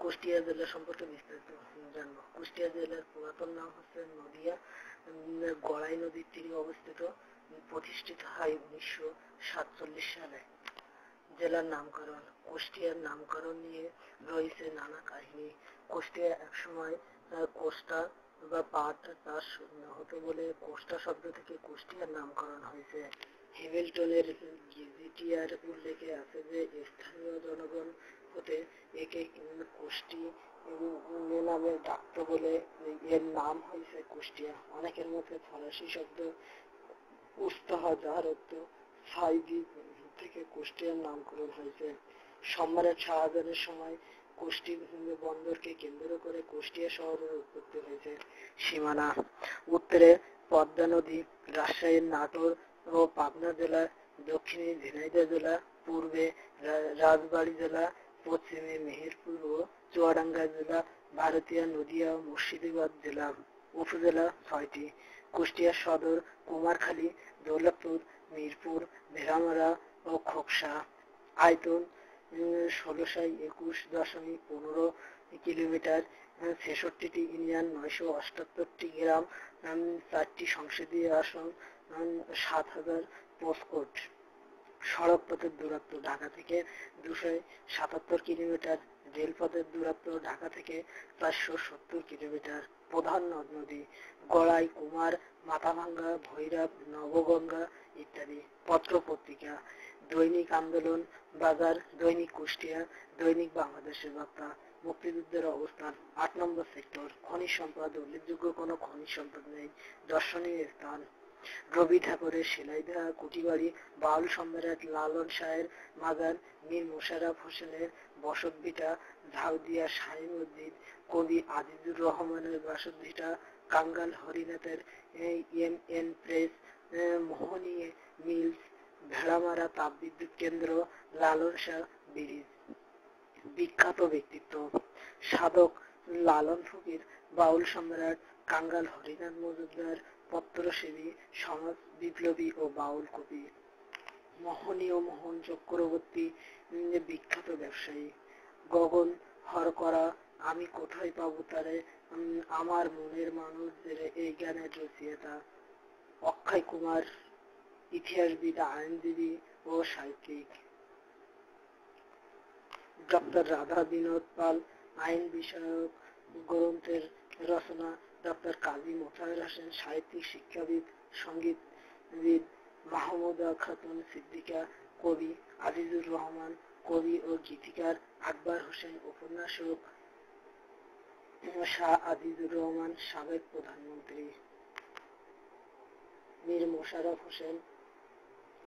কুষ্টিয়া জেলা সম্পর্কে বিস্তারিত জানবো। কুষ্টিয়া জেলার পুরাতন নাম হচ্ছে নদিয়া। গড়াই নদীর তীরে অবস্থিত। প্রতিষ্ঠিত হয় 1947 সালে। জেলার নামকরণ। কুষ্টিয়ার নামকরণ নিয়ে রয়েছে নানা কাহিনী। কুষ্টিয়া একসময় কোষ্টা বা পাট চাষ হতো বলে কোষ্টা শব্দ থেকে কুষ্টিয়ার নামকরণ হয়েছে। হ্যামিল্টনের গেজেটিয়ার উল্লেখে আছে যে স্থানীয় জনগণ হতে একে কুষ্টি নামে ডাকত বলে এর নাম হয়েছে কুষ্টিয়া। অনেকের মধ্যে ফরাসি শব্দ উস্তাহ যার অর্থ ছাই দ্বীপ থেকে কুষ্টিয়ার নামকরণ হয়েছে। সম্রাট শাহজাহানের সময় কুষ্টি বন্দরকে কেন্দ্র করে কুষ্টিয়া শহরের উৎপত্তি হয়েছে। সীমানা। উত্তরে পদ্মা নদী রাজশাহীর নাটোর ও পাবনা জেলা, দক্ষিণে ঝিনাইদহ জেলা, পূর্বে রাজবাড়ী জেলা, পশ্চিমে মেহেরপুর ও চুয়াডাঙ্গা জেলা, ভারতীয় নদিয়া ও মুর্শিদাবাদ জেলা। উপজেলা 6টি। কুষ্টিয়া সদর, কুমারখালী, দৌলতপুর, মিরপুর, ভেড়ামারা ও খোকসা। আয়তন 1621.15 কিলোমিটার, 66টি ইউনিয়ন, 978টি গ্রাম, 4টি সংসদীয় আসন, 7,000 পোস্টকোড। সড়ক পথের দূরত্ব ঢাকা থেকে 277 কিলোমিটার, রেলপথের দূরত্ব ঢাকা থেকে 470 কিলোমিটার। প্রধান নদ নদী গড়াই, কুমার, মাথাভাঙ্গা, ভৈরব, নবগঙ্গা ইত্যাদি। পত্র পত্রিকা: দৈনিক আন্দোলন, বাজার, দৈনিক কুষ্টিয়া, দৈনিক বাংলাদেশের বার্তা। মুক্তিযুদ্ধের অবস্থান। 8 নম্বর সেক্টর। খনিজ সম্পদ। উল্লেখযোগ্য কোনো খনিজ সম্পদ নেই। দর্শনীয় স্থান: রবি ঠাকুরের শিলাইদহ কুঠিবাড়ি, বাউল সম্রাট লালন শাহের মাজার, মীর মোশাররফ হোসেনের বসতভিটা, ঝাউদিয়া শাহী মসজিদ, কবি আজিজুর রহমানের বাসতভিটা, কাঙ্গাল হরিনাথের MN press, Mohini mills, Bheramara তাপবিদ্যুৎ কেন্দ্র, লালন শাহ ব্রিজ। বিখ্যাত ব্যক্তিত্ব: সাধক লালন ফকির, বাউল সম্রাট কাঙ্গাল হরিনাথ মজুমদার, পত্রসেবী, সমাজ বিপ্লবী ও বাউল কবি। মোহনী ও মোহন চক্রবর্তী বিখ্যাত ব্যবসায়ী। গগন হরকরা, আমি কোথায় পাবো তারে, আমার মনের মানুষ এই গানের রচয়িতা। অক্ষয় কুমার, ইতিহাসবিদ, আইনজীবী ও সাহিত্যিক। ডক্টর রাধা বিনোদ পাল, আইন বিষয়ক গ্রন্থের রচনা। ডক্টর কাজী মোতাহার হোসেন, সাহিত্যিক, শিক্ষাবিদ, সঙ্গীতবিদ। মাহমুদা খাতুন সিদ্দিকা, কবি। আজিজুর রহমান, কবি ও গীতিকার। আকবর হোসেন, উপন্যাসক। শাহ আজিজুর রহমান, সাবেক প্রধানমন্ত্রী। মীর মোশাররফ হোসেন,